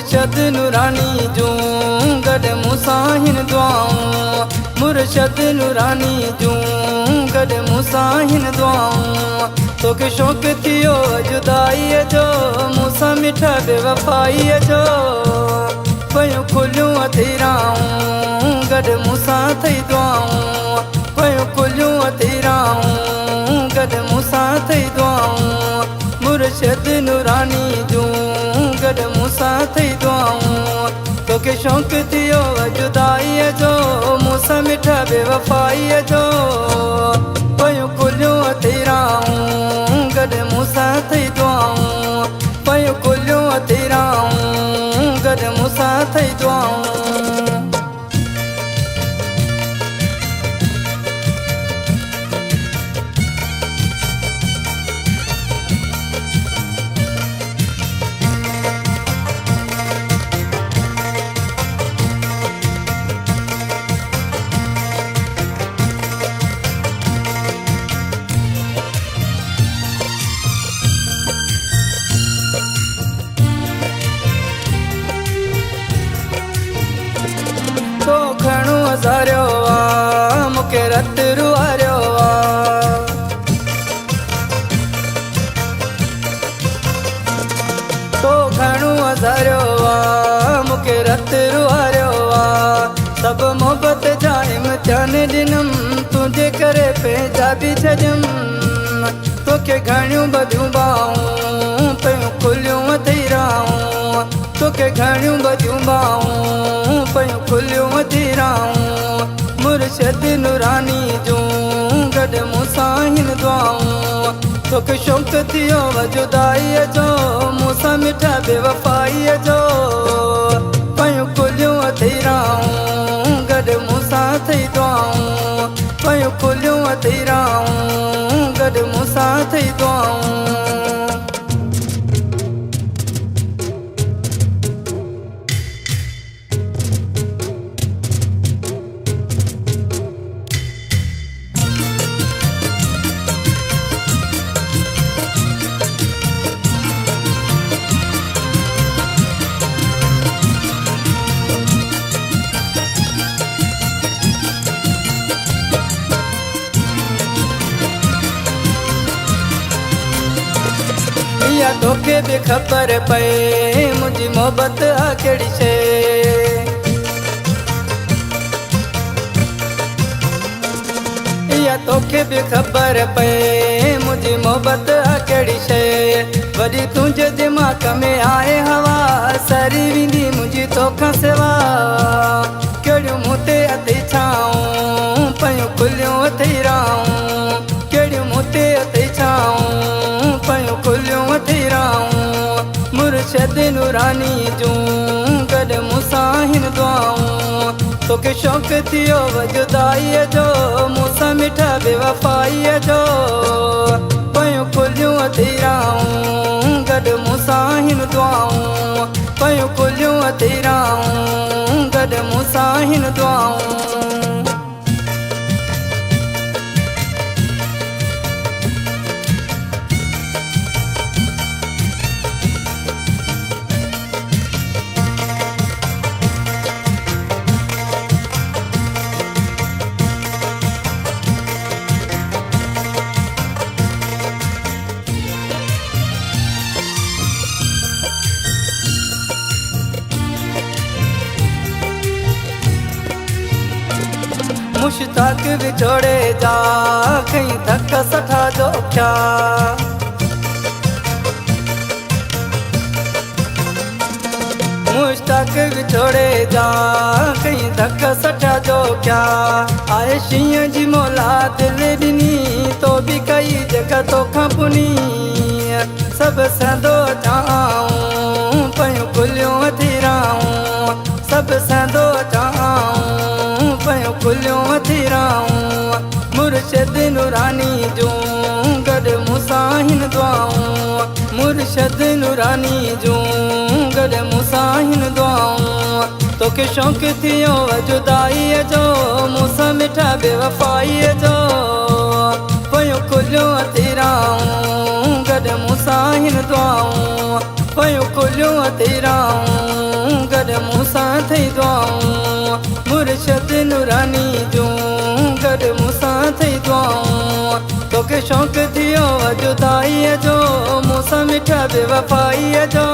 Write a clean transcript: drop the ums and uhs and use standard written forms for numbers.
मुर्शद नूरानी जूं गॾ मूंसां हिन दुआऊं मुर्शद नूरानी जूं गॾ मूंसां हिन दुआऊं तोखे शौक़ु थियो जुदाईअ जो मूंसां मिठा बेवफ़ाईअ जो पयूं खुलियूं अधीराऊं गॾ मूंसां थई दुआऊं पयूं खुलियूं अधीराऊं गॾ मूंसां थई दुआऊं मुर्शद नूरानी जूं गॾ मूंसां थई दुआऊं तोखे शौक़ु थियो जुदाईअ जो मूंसां मिठा बेवफ़ाईअ जो पयूं खुलियूं अधीराऊं गॾ मूंसां थई दुआऊं पयूं खुलियूं अधीराऊं गॾ मूंसां थई दुआऊं तो घणो हज़ारियो आ मूंखे रत रुआरियो आ तो घणो हज़ारियो आ मूंखे रत रुआरियो आ सभु मोहबत जा इम्तिहान ॾिनमि तुंहिंजे करे पंहिंजा बि छॾियमि तोखे घणियूं ॿधियूं ॿाहूं पयूं खुलियूं अधीराऊं तोखे घणियूं ॿधियूं ॿाहूं पयूं खुलियूं अधीराऊं मुर्शद नूरानी जूं गॾ मूंसां हिन दुआऊं तोखे शौक़ु थियो जुदाईअ जो मूंसां मिठा बेवफ़ाईअ जो पयूं खुलियूं अधीराऊं गॾ मूंसां थई दुआऊं पयूं खुलियूं अधीराऊं गॾ मूंसां थई दुआऊं या तोखे बि ख़बर पए मुंहिंजी मोहबत आ कहिड़ी शइ या तोखे बि ख़बर पए मुंहिंजी मोहबत आ कहिड़ी शइ वरी तुंहिंजे दिमाग़ में आहे हवा सरी वेंदी मुंहिंजी तोखां सिवा कहिड़ियूं मूं ते अथई छाऊं पयूं खुलियूं अधीराऊं कहिड़ियूं मूं ते अथई छाऊं पयूं खुलियूं अधीराऊं मुर्शद नूरानी जूं गॾ मूंसां हिन दुआऊं तोखे शौक़ु थियो जुदाईअ जो मूंसां मिठा बेवफ़ाईअ जो पयूं खुलियूं अधीराऊं गॾ मूंसां हिन दुआऊं पयूं खुलियूं अधीराऊं गॾ मूंसां हिन दुआऊं मुश्ताक विछोड़े जा कहीं धक सठा जो क्या मुश्ताक विछोड़े जा कहीं धक सठा जो क्या आए शींहं जी मौला दिल ॾिनी तो बि कई जेका तोखां पुनी सभु सहंदो अचाऊं पयूं खुलियूं अधीराऊं सभु सहंदो अचाऊं पयूं खुलियूं अधीराऊं मुर्शद नूरानी जूं गॾ मूंसां हिन दुआऊं मुर्शद नूरानी जूं गॾ मूंसां हिन दुआऊं तोखे शौक़ु थियो जुदाईअ जो मूंसां मिठा बेवफ़ाईअ जो पयूं खुलियूं अधीराऊं गॾ मूंसां हिन दुआऊं पयूं खुलियूं अधीराऊं गॾु मूंसां थई दुआऊं मुर्शद नूरानी जूं गॾु मूंसां थई दुआऊं तोखे शौक़ु थियो जुदाईअ जो मूंसां मिठा बेवफ़ाईअ जो